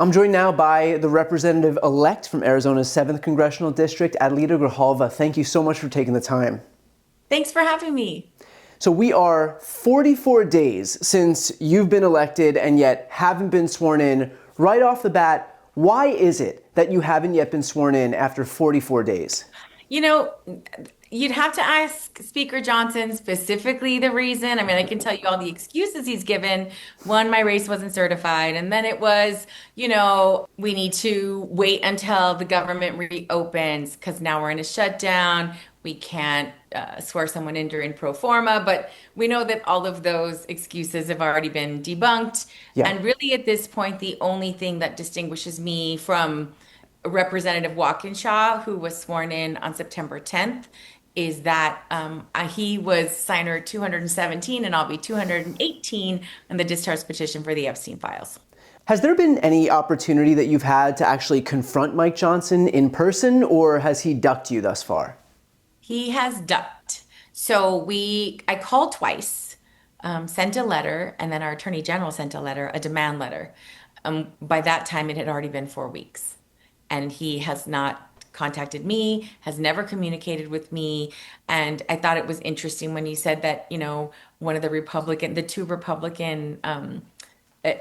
I'm joined now by the representative-elect from Arizona's 7th Congressional District, Adelita Grijalva. Thank you so much for taking the time. Thanks for having me. So we are 44 days since you've been elected and yet haven't been sworn in. Right off the bat, why is it that you haven't yet been sworn in after 44 days? You know, you'd have to ask Speaker Johnson specifically the reason. I mean, I can tell you all the excuses he's given. One, my race wasn't certified. And then it was, we need to wait until the government reopens because now we're in a shutdown. We can't swear someone in during pro forma. But we know that all of those excuses have already been debunked. Yeah. And really, at this point, the only thing that distinguishes me from Representative Walkinshaw, who was sworn in on September 10th, is that he was signer 217 and I'll be 218 on the discharge petition for the Epstein files. Has there been any opportunity that you've had to actually confront Mike Johnson in person, or has he ducked you thus far? He has ducked. So I called twice, sent a letter, and then our Attorney General sent a letter, a demand letter. By that time, it had already been 4 weeks. And he has not contacted me, has never communicated with me. And I thought it was interesting when you said that, one of the two Republican uh,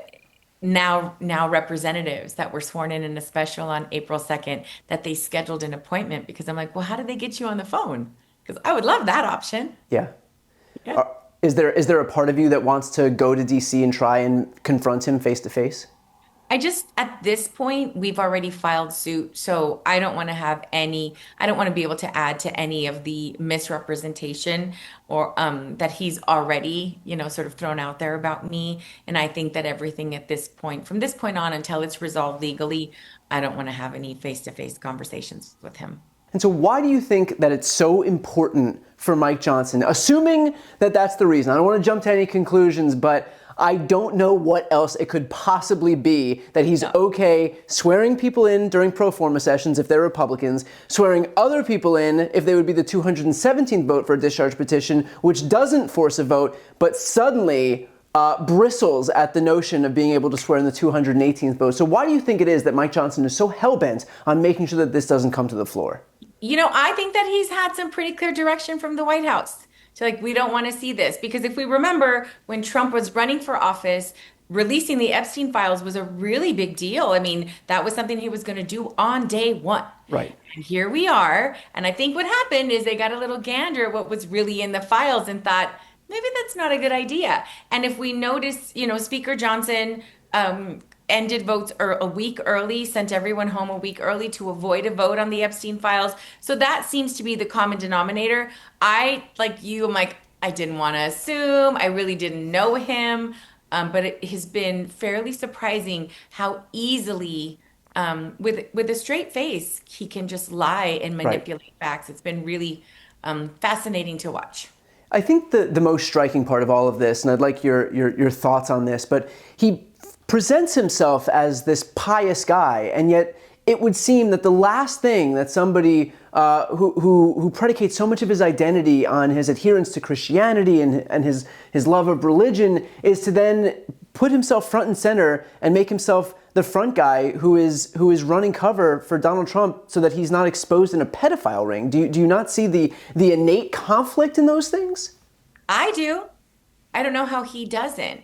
now representatives that were sworn in a special on April 2nd, that they scheduled an appointment, because I'm like, well, how did they get you on the phone? Because I would love that option. Yeah. Yeah. Is there a part of you that wants to go to DC and try and confront him face to face? At this point, we've already filed suit, so I don't want to be able to add to any of the misrepresentation or that he's already, sort of thrown out there about me. And I think that everything at this point, from this point on until it's resolved legally, I don't want to have any face-to-face conversations with him. And so why do you think that it's so important for Mike Johnson, assuming that that's the reason? I don't want to jump to any conclusions, but I don't know what else it could possibly be that he's okay swearing people in during pro forma sessions if they're Republicans, swearing other people in if they would be the 217th vote for a discharge petition, which doesn't force a vote, but suddenly bristles at the notion of being able to swear in the 218th vote. So why do you think it is that Mike Johnson is so hell-bent on making sure that this doesn't come to the floor? I think that he's had some pretty clear direction from the White House. So we don't want to see this, because if we remember when Trump was running for office, releasing the Epstein files was a really big deal. I mean, that was something he was going to do on day one. Right. And here we are. And I think what happened is they got a little gander at what was really in the files and thought, maybe that's not a good idea. And if we notice, Speaker Johnson ended votes a week early, sent everyone home a week early to avoid a vote on the Epstein files. So that seems to be the common denominator. I'm like, I didn't want to assume. I really didn't know him. But it has been fairly surprising how easily, with a straight face, he can just lie and manipulate facts. It's been really fascinating to watch. I think the most striking part of all of this, and I'd like your thoughts on this, but he presents himself as this pious guy, and yet it would seem that the last thing that somebody who predicates so much of his identity on his adherence to Christianity and his love of religion is to then put himself front and center and make himself the front guy who is running cover for Donald Trump so that he's not exposed in a pedophile ring. Do you not see the innate conflict in those things? I do. I don't know how he doesn't.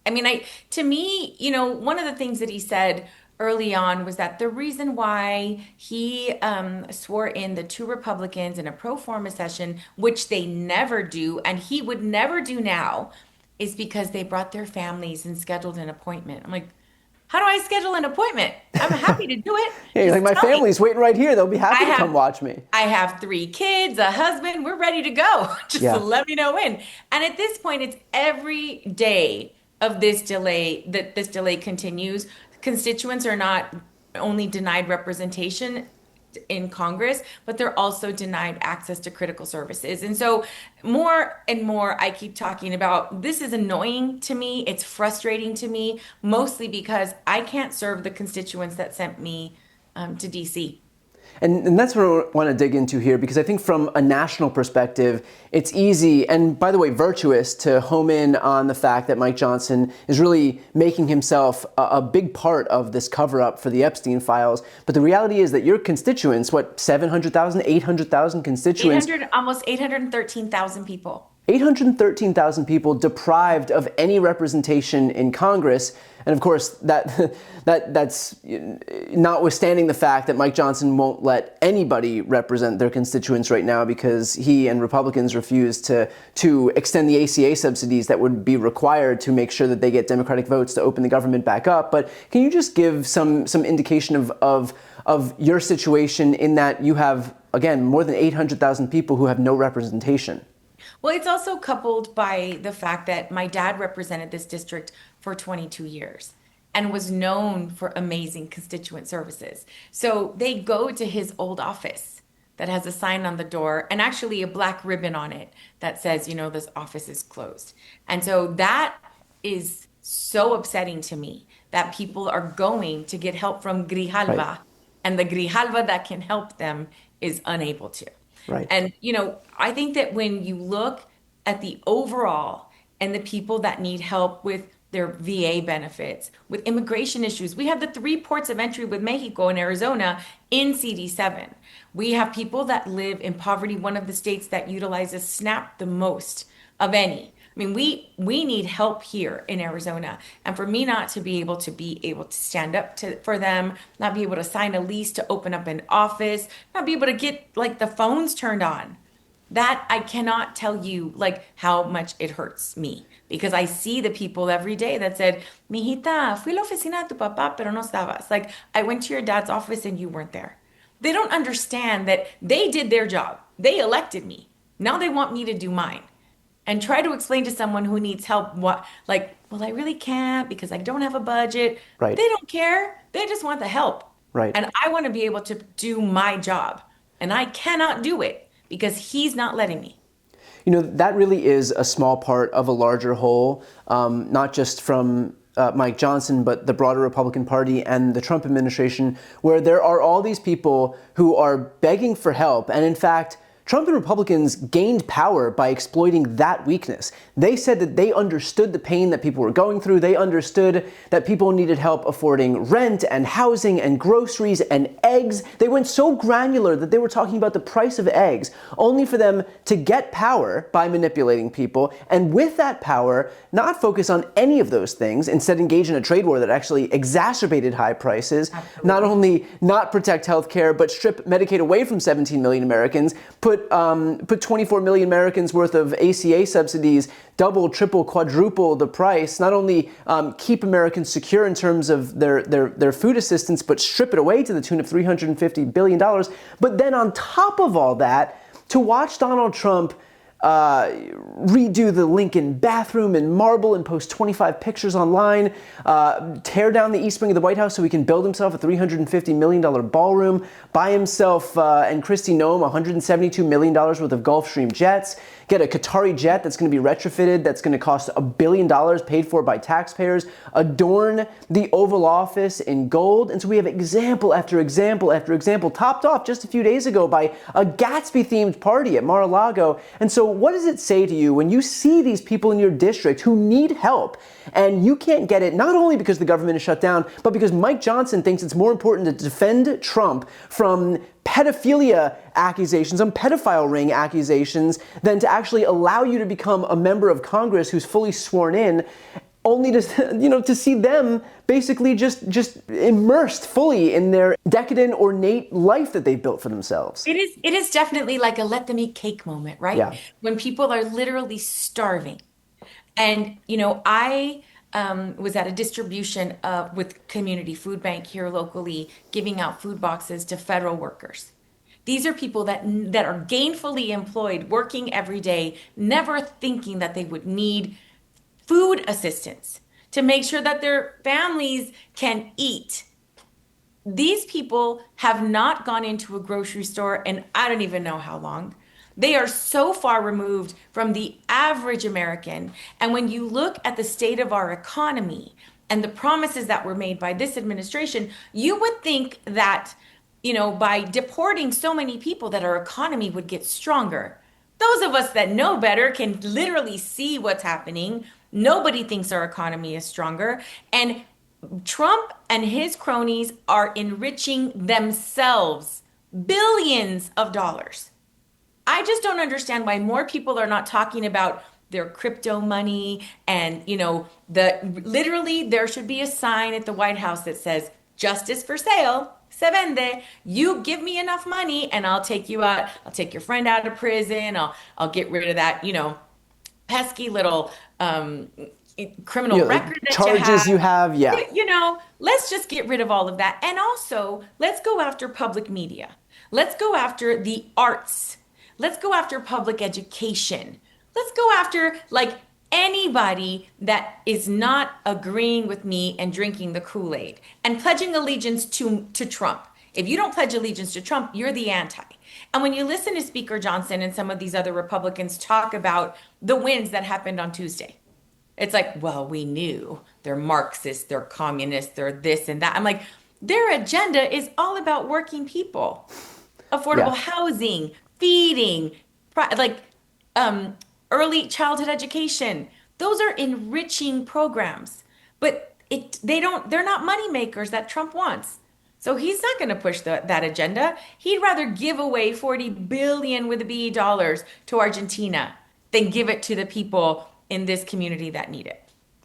I mean, to me, one of the things that he said early on was that the reason why he swore in the two Republicans in a pro forma session, which they never do, and he would never do now, is because they brought their families and scheduled an appointment. I'm like, how do I schedule an appointment? I'm happy to do it. Yeah, like, my family's waiting right here. They'll be happy to come watch me. I have 3 kids, a husband. We're ready to go. Just let me know when. And at this point, it's every day of this delay that this delay continues. Constituents are not only denied representation in Congress, but they're also denied access to critical services. And so more and more, I keep talking about this is annoying to me. It's frustrating to me, mostly because I can't serve the constituents that sent me to DC. And that's what I want to dig into here, because I think from a national perspective, it's easy and, by the way, virtuous to home in on the fact that Mike Johnson is really making himself a big part of this cover-up for the Epstein files. But the reality is that your constituents, what, 700,000, 800,000 constituents? Almost 813,000 people. 813,000 people deprived of any representation in Congress. And of course, that's notwithstanding the fact that Mike Johnson won't let anybody represent their constituents right now because he and Republicans refuse to extend the ACA subsidies that would be required to make sure that they get Democratic votes to open the government back up. But can you just give some indication of your situation in that you have, again, more than 800,000 people who have no representation? Well, it's also coupled by the fact that my dad represented this district for 22 years and was known for amazing constituent services. So they go to his old office that has a sign on the door and actually a black ribbon on it that says, this office is closed. And so that is so upsetting to me that people are going to get help from Grijalva, Right. and the Grijalva that can help them is unable to. Right. And, I think that when you look at the overall and the people that need help with their VA benefits, with immigration issues, we have the 3 ports of entry with Mexico and Arizona in CD7. We have people that live in poverty, one of the states that utilizes SNAP the most of any. I mean, we need help here in Arizona. And for me not to be able to stand up for them, not be able to sign a lease to open up an office, not be able to get the phones turned on, that I cannot tell you how much it hurts me, because I see the people every day that said, mijita, fui a la oficina de tu papá, pero no estabas. I went to your dad's office and you weren't there. They don't understand that they did their job. They elected me. Now they want me to do mine. And try to explain to someone who needs help well, I really can't because I don't have a budget. Right. They don't care. They just want the help. Right. And I want to be able to do my job. And I cannot do it because he's not letting me. That really is a small part of a larger whole, not just from Mike Johnson, but the broader Republican Party and the Trump administration, where there are all these people who are begging for help. And in fact, Trump and Republicans gained power by exploiting that weakness. They said that they understood the pain that people were going through. They understood that people needed help affording rent and housing and groceries and eggs. They went so granular that they were talking about the price of eggs, only for them to get power by manipulating people, and with that power, not focus on any of those things, instead engage in a trade war that actually exacerbated high prices, Absolutely. not only not protect healthcare, but strip Medicaid away from 17 million Americans, put 24 million Americans worth of ACA subsidies, double, triple, quadruple the price, not only keep Americans secure in terms of their food assistance, but strip it away to the tune of $350 billion. But then on top of all that, to watch Donald Trump redo the Lincoln bathroom in marble and post 25 pictures online, tear down the East Wing of the White House so he can build himself a $350 million ballroom, buy himself and Kristi Noem $172 million worth of Gulfstream jets, get a Qatari jet that's going to be retrofitted, that's going to cost $1 billion paid for by taxpayers, adorn the Oval Office in gold. And so we have example after example after example, topped off just a few days ago by a Gatsby-themed party at Mar-a-Lago. And so what does it say to you when you see these people in your district who need help and you can't get it, not only because the government is shut down, but because Mike Johnson thinks it's more important to defend Trump from pedophilia accusations, some pedophile ring accusations, than to actually allow you to become a member of Congress who's fully sworn in, only to, to see them basically just immersed fully in their decadent, ornate life that they've built for themselves. It is definitely like a let them eat cake moment, right? Yeah. When people are literally starving. And, I was at a distribution with Community Food Bank here locally, giving out food boxes to federal workers. These are people that are gainfully employed, working every day, never thinking that they would need food assistance to make sure that their families can eat. These people have not gone into a grocery store and I don't even know how long. They are so far removed from the average American. And when you look at the state of our economy and the promises that were made by this administration, you would think that by deporting so many people that our economy would get stronger. Those of us that know better can literally see what's happening. Nobody thinks our economy is stronger. And Trump and his cronies are enriching themselves billions of dollars. I just don't understand why more people are not talking about their crypto money and, the literally there should be a sign at the White House that says justice for sale, se vende. You give me enough money and I'll take you out. I'll take your friend out of prison. I'll get rid of that, pesky little criminal Like record that you charges have. you have, yeah. Let's just get rid of all of that. And also, let's go after public media. Let's go after the arts. Let's go after public education. Let's go after like anybody that is not agreeing with me and drinking the Kool-Aid and pledging allegiance to Trump. If you don't pledge allegiance to Trump, you're the anti. And when you listen to Speaker Johnson and some of these other Republicans talk about the wins that happened on Tuesday, it's like, well, we knew they're Marxists, they're communists, they're this and that. I'm like, their agenda is all about working people, affordable Yeah. housing, feeding, like um, early childhood education. Those are enriching programs, but they're not money makers that Trump wants. So he's not going to push that agenda. He'd rather give away 40 billion with a B dollars to Argentina than give it to the people in this community that need it.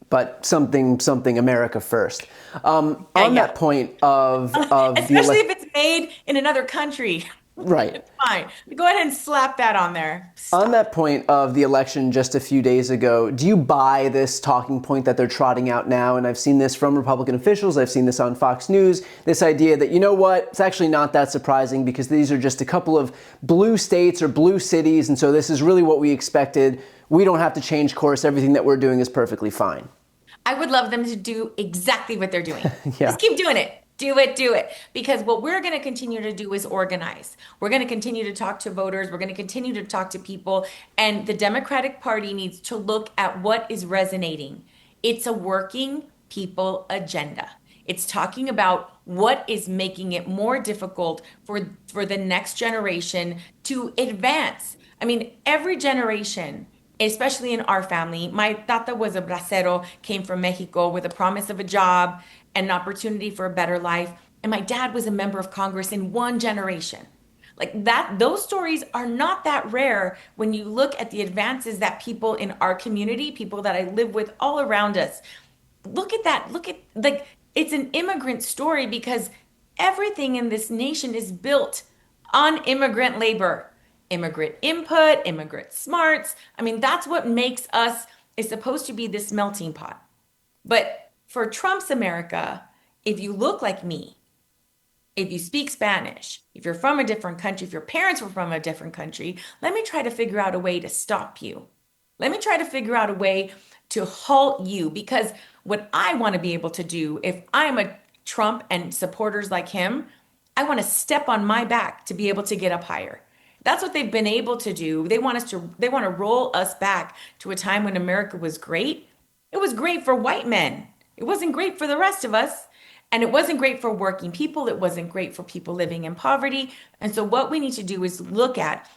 But something America first. Yeah, On yeah. that point of the Especially if it's made in another country. right. It's fine. Go ahead and slap that on there. On Stop. that point of the election just a few days ago, do you buy this talking point that they're trotting out now? And I've seen this from Republican officials, I've seen this on Fox News, this idea that, you know what, it's actually not that surprising because these are just a couple of blue states or blue cities, and so this is really what we expected. We don't have to change course. Everything that we're doing is perfectly fine. I would love them to do exactly what they're doing. Yeah. Just keep doing it. Do it, do it. Because what we're going to continue to do is organize. We're going to continue to talk to voters. We're going to continue to talk to people. And the Democratic Party needs to look at what is resonating. It's a working people agenda. It's talking about what is making it more difficult for the next generation to advance. I mean, every generation, especially in our family, my tata was a bracero, came from Mexico with a promise of a job and an opportunity for a better life. And my dad was a member of Congress in one generation. Like that, those stories are not that rare when you look at the advances that people in our community, people that I live with all around us, look at that. Look at like it's an immigrant story because everything in this nation is built on immigrant labor, immigrant input, immigrant smarts. I mean, that's what makes us is supposed to be this melting pot. But for Trump's America, if you look like me, if you speak Spanish, if you're from a different country, if your parents were from a different country, let me try to figure out a way to stop you. Let me try to figure out a way to halt you because what I want to be able to do, if I'm a Trump and supporters like him, I want to step on my back to be able to get up higher. That's what they've been able to do. They want to roll us back to a time when America was great. It was great for white men. It wasn't great for the rest of us. And it wasn't great for working people. It wasn't great for people living in poverty. And so what we need to do is look at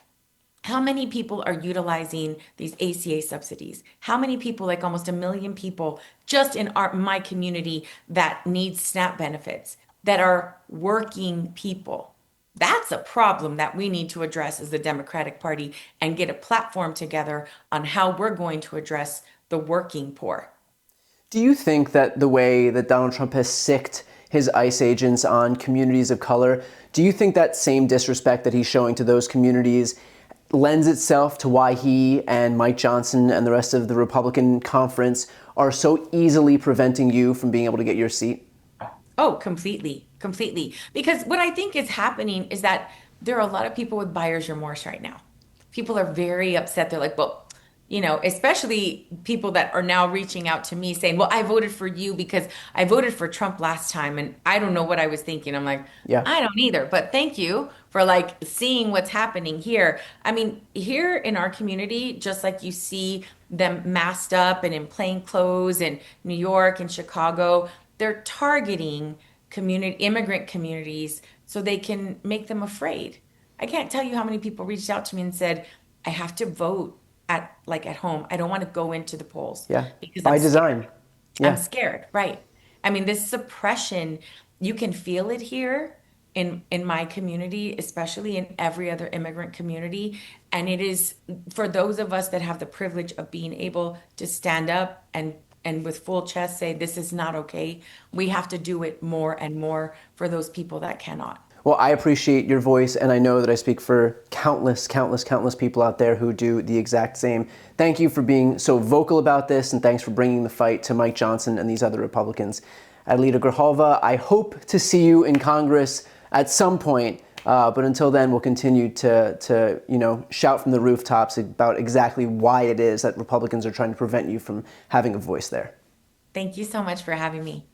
how many people are utilizing these ACA subsidies? How many people, like almost 1 million people, just in my community that need SNAP benefits, that are working people? That's a problem that we need to address as the Democratic Party and get a platform together on how we're going to address the working poor. Do you think that the way that Donald Trump has sicked his ICE agents on communities of color, do you think that same disrespect that he's showing to those communities lends itself to why he and Mike Johnson and the rest of the Republican conference are so easily preventing you from being able to get your seat? Oh, completely, completely. Because what I think is happening is that there are a lot of people with buyer's remorse right now. People are very upset. They're like, well, especially people that are now reaching out to me saying, well, I voted for you because I voted for Trump last time and I don't know what I was thinking. I'm like, Yeah. I don't either. But thank you for like seeing what's happening here. I mean, here in our community, just like you see them masked up and in plain clothes in New York and Chicago, they're targeting immigrant communities so they can make them afraid. I can't tell you how many people reached out to me and said, I have to vote at home. I don't want to go into the polls Yeah. because I'm By scared. design. I'm Yeah. scared, right? I mean, this suppression, you can feel it here in my community, especially in every other immigrant community. And it is for those of us that have the privilege of being able to stand up and with full chest say this is not okay. We have to do it more and more for those people that cannot. Well, I appreciate your voice, and I know that I speak for countless, countless, countless people out there who do the exact same. Thank you for being so vocal about this, and thanks for bringing the fight to Mike Johnson and these other Republicans. Adelita Grijalva, I hope to see you in Congress at some point, but until then, we'll continue to shout from the rooftops about exactly why it is that Republicans are trying to prevent you from having a voice there. Thank you so much for having me.